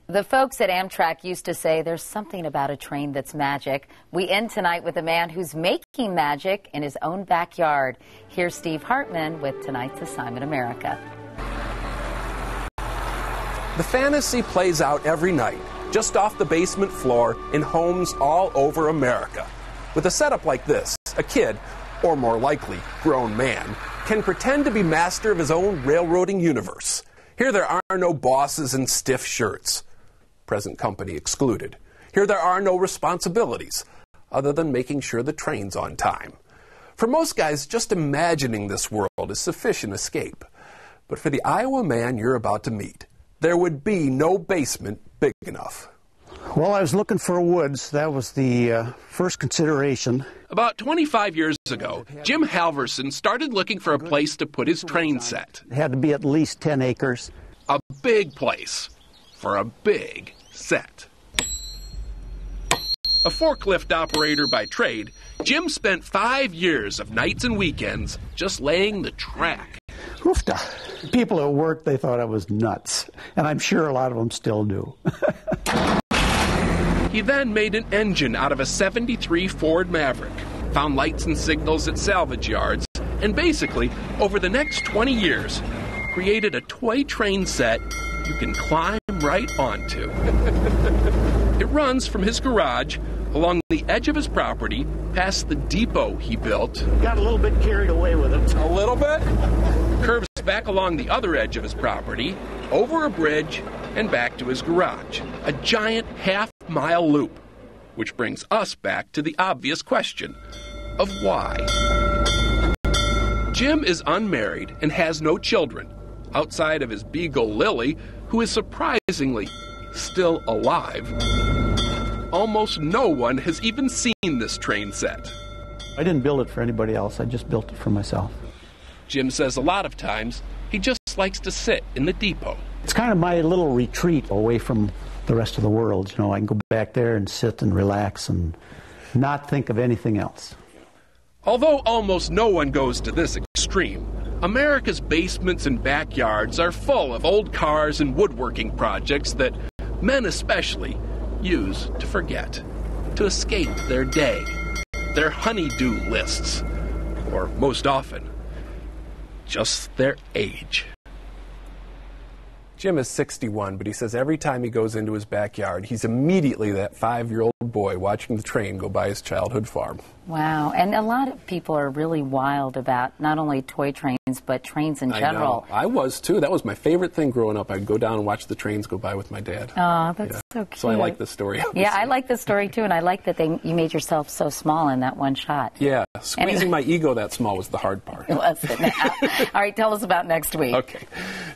The folks at Amtrak used to say there's something about a train that's magic. We end tonight with a man who's making magic in his own backyard. Here's Steve Hartman with tonight's Assignment America. The fantasy plays out every night, just off the basement floor in homes all over America. With a setup like this, a kid, or more likely, grown man, can pretend to be master of his own railroading universe. Here there are no bosses in stiff shirts, present company excluded. Here there are no responsibilities, other than making sure the train's on time. For most guys, just imagining this world is sufficient escape. But for the Iowa man you're about to meet, there would be no basement big enough. Well, I was looking for woods. That was the first consideration. About 25 years ago, Jim Halverson started looking for a place to put his train set. It had to be at least 10 acres. A big place for a big set. A forklift operator by trade, Jim spent 5 years of nights and weekends just laying the track. Oofta. People at work, they thought I was nuts. And I'm sure a lot of them still do. He then made an engine out of a '73 Ford Maverick, found lights and signals at salvage yards, and basically, over the next 20 years, created a toy train set you can climb right onto. It runs from his garage, along the edge of his property, past the depot he built. Got a little bit carried away with it. A little bit? Curves back along the other edge of his property, over a bridge, and back to his garage. A giant half-mile loop, which brings us back to the obvious question of why. Jim is unmarried and has no children, outside of his beagle Lily, who is surprisingly still alive. Almost no one has even seen this train set. I didn't build it for anybody else. I just built it for myself. Jim says a lot of times he just likes to sit in the depot. It's kind of my little retreat away from the rest of the world. You know, I can go back there and sit and relax and not think of anything else. Although almost no one goes to this extreme, America's basements and backyards are full of old cars and woodworking projects that men especially use to forget, to escape their day, their honey-do lists, or most often, just their age. Jim is 61, but he says every time he goes into his backyard, he's immediately that 5-year-old boy watching the train go by his childhood farm. Wow. And a lot of people are really wild about not only toy trains, but trains in general. I was, too. That was my favorite thing growing up. I'd go down and watch the trains go by with my dad. Oh, that's so cute. So I like this story. Yeah, I like this story, too, and I like that you made yourself so small in that one shot. Yeah, squeezing my ego that small was the hard part. All right, tell us about next week. Okay.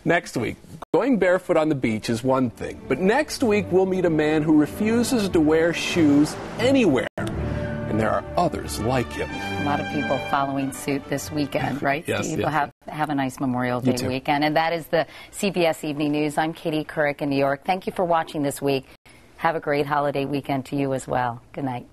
Next week, going barefoot on the beach is one thing, but next week we'll meet a man who refuses to wear shoes anywhere. And there are others like him. A lot of people following suit this weekend, right? Yes, Steve? yes. Have a nice Memorial Day weekend. And that is the CBS Evening News. I'm Katie Couric in New York. Thank you for watching this week. Have a great holiday weekend to you as well. Good night.